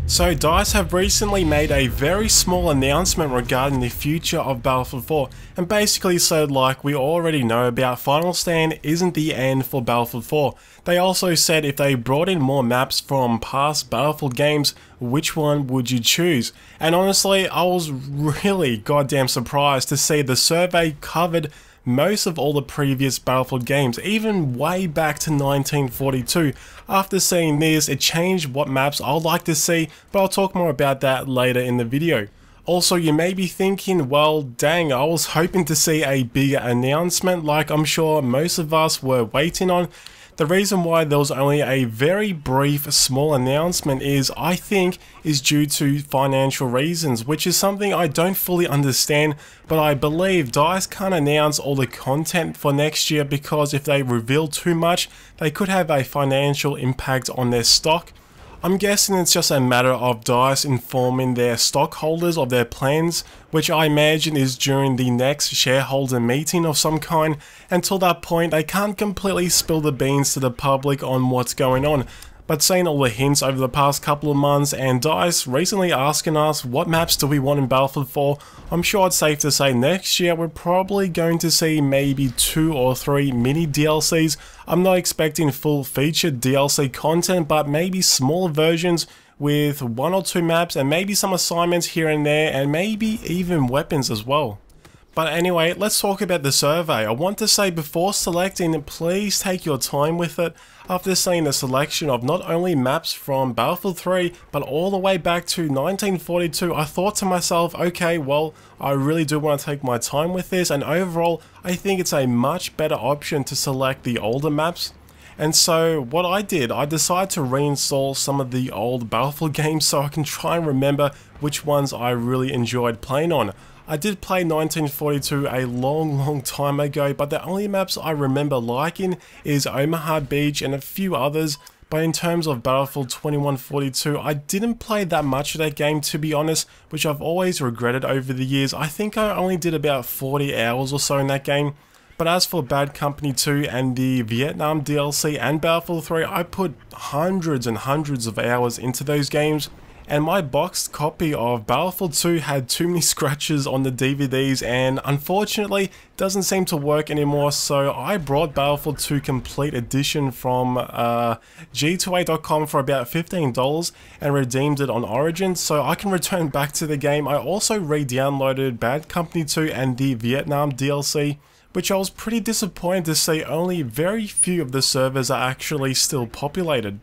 So DICE have recently made a very small announcement regarding the future of Battlefield 4 and basically said, like we already know about, Final Stand isn't the end for Battlefield 4. They also said if they brought in more maps from past Battlefield games, which one would you choose? And honestly, I was really goddamn surprised to see the survey covered most of all the previous Battlefield games, even way back to 1942. After seeing this, it changed what maps I'd like to see, but I'll talk more about that later in the video. Also, you may be thinking, well, dang, I was hoping to see a bigger announcement like I'm sure most of us were waiting on. The reason why there was only a very brief small announcement is, I think, is due to financial reasons, which is something I don't fully understand, but I believe DICE can't announce all the content for next year because if they reveal too much, they could have a financial impact on their stock. I'm guessing it's just a matter of DICE informing their stockholders of their plans, which I imagine is during the next shareholder meeting of some kind. Until that point, they can't completely spill the beans to the public on what's going on. But seeing all the hints over the past couple of months and DICE recently asking us what maps do we want in Battlefield 4, I'm sure it's safe to say next year we're probably going to see maybe 2 or 3 mini DLCs. I'm not expecting full featured DLC content, but maybe smaller versions with 1 or 2 maps and maybe some assignments here and there and maybe even weapons as well. But anyway, let's talk about the survey. I want to say before selecting, please take your time with it. After seeing the selection of not only maps from Battlefield 3, but all the way back to 1942, I thought to myself, okay, well, I really do want to take my time with this, and overall, I think it's a much better option to select the older maps. And so what I did, I decided to reinstall some of the old Battlefield games so I can try and remember which ones I really enjoyed playing on. I did play 1942 a long time ago, but the only maps I remember liking is Omaha Beach and a few others. But in terms of Battlefield 2142, I didn't play that much of that game, to be honest, which I've always regretted over the years. I think I only did about 40 hours or so in that game. But as for Bad Company 2 and the Vietnam DLC and Battlefield 3, I put hundreds and hundreds of hours into those games. And my boxed copy of Battlefield 2 had too many scratches on the DVDs and unfortunately doesn't seem to work anymore, so I brought Battlefield 2 Complete Edition from G2A.com for about $15 and redeemed it on Origin so I can return back to the game. I also re-downloaded Bad Company 2 and the Vietnam DLC, which I was pretty disappointed to see only very few of the servers are actually still populated.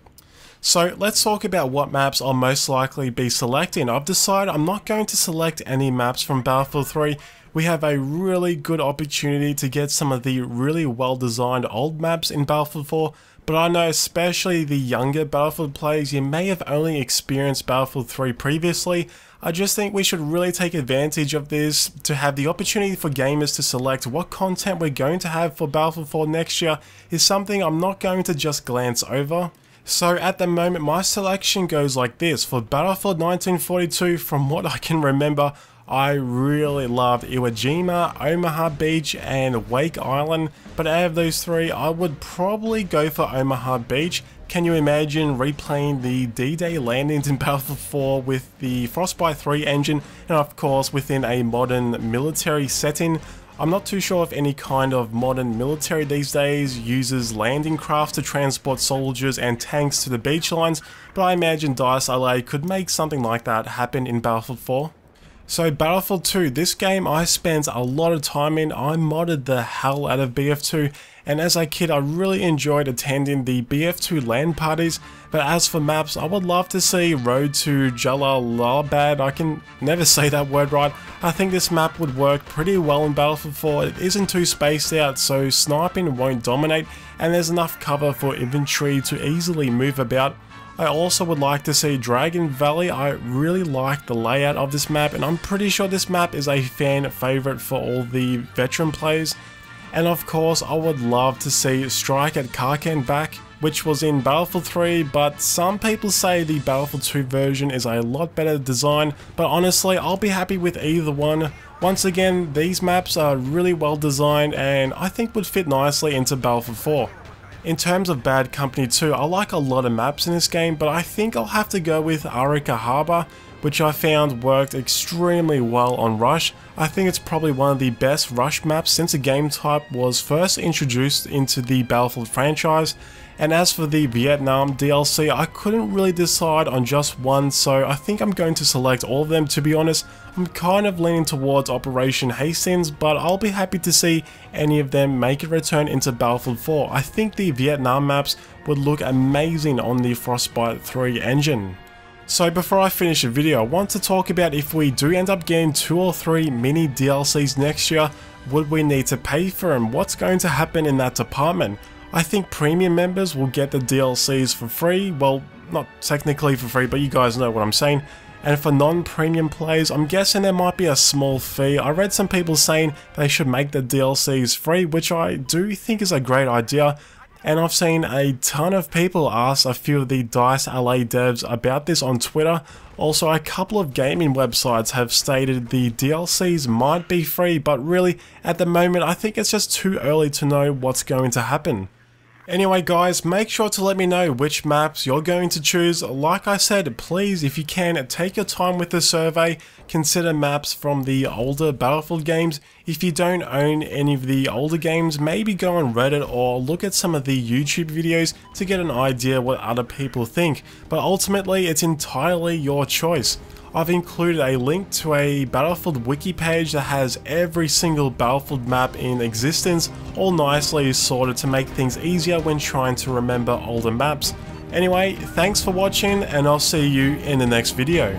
So let's talk about what maps I'll most likely be selecting. I've decided I'm not going to select any maps from Battlefield 3. We have a really good opportunity to get some of the really well designed old maps in Battlefield 4, but I know especially the younger Battlefield players, you may have only experienced Battlefield 3 previously. I just think we should really take advantage of this to have the opportunity for gamers to select what content we're going to have for Battlefield 4 next year is something I'm not going to just glance over. So at the moment my selection goes like this. For Battlefield 1942, from what I can remember, I really loved Iwo Jima, Omaha Beach and Wake Island, but out of those 3 I would probably go for Omaha Beach. Can you imagine replaying the D-Day landings in Battlefield 4 with the Frostbite 3 engine and of course within a modern military setting? I'm not too sure if any kind of modern military these days uses landing craft to transport soldiers and tanks to the beach lines, but I imagine DICE LA could make something like that happen in Battlefield 4. So Battlefield 2, this game I spent a lot of time in. I modded the hell out of BF2, and as a kid I really enjoyed attending the BF2 LAN parties, but as for maps, I would love to see Road to JALALABAD. I can never say that word right. I think this map would work pretty well in Battlefield 4. It isn't too spaced out, so sniping won't dominate, and there's enough cover for infantry to easily move about. I also would like to see Dragon Valley. I really like the layout of this map and I'm pretty sure this map is a fan favourite for all the veteran players. And of course I would love to see Strike at KARKAND back, which was in Battlefield 3, but some people say the Battlefield 2 version is a lot better design, but honestly I'll be happy with either one. Once again, these maps are really well designed and I think would fit nicely into Battlefield 4. In terms of Bad Company 2, I like a lot of maps in this game, but I think I'll have to go with ARICA Harbour, which I found worked extremely well on Rush. I think it's probably one of the best Rush maps since the game type was first introduced into the Battlefield franchise. And as for the Vietnam DLC, I couldn't really decide on just one, so I think I'm going to select all of them. To be honest, I'm kind of leaning towards Operation Hastings, but I'll be happy to see any of them make a return into Battlefield 4. I think the Vietnam maps would look amazing on the Frostbite 3 engine. So before I finish the video, I want to talk about if we do end up getting 2 or 3 mini DLCs next year, would we need to pay for them? What's going to happen in that department? I think premium members will get the DLCs for free, well, not technically for free, but you guys know what I'm saying. And for non-premium players, I'm guessing there might be a small fee. I read some people saying they should make the DLCs free, which I do think is a great idea. And I've seen a ton of people ask a few of the DICE LA devs about this on Twitter. Also, a couple of gaming websites have stated the DLCs might be free, but really, at the moment, I think it's just too early to know what's going to happen. Anyway guys, make sure to let me know which maps you're going to choose. Like I said, please, if you can, take your time with the survey. Consider maps from the older Battlefield games. If you don't own any of the older games, maybe go on Reddit or look at some of the YouTube videos to get an idea what other people think. But ultimately, it's entirely your choice. I've included a link to a Battlefield wiki page that has every single Battlefield map in existence, all nicely sorted to make things easier when trying to remember older maps. Anyway, thanks for watching, and I'll see you in the next video.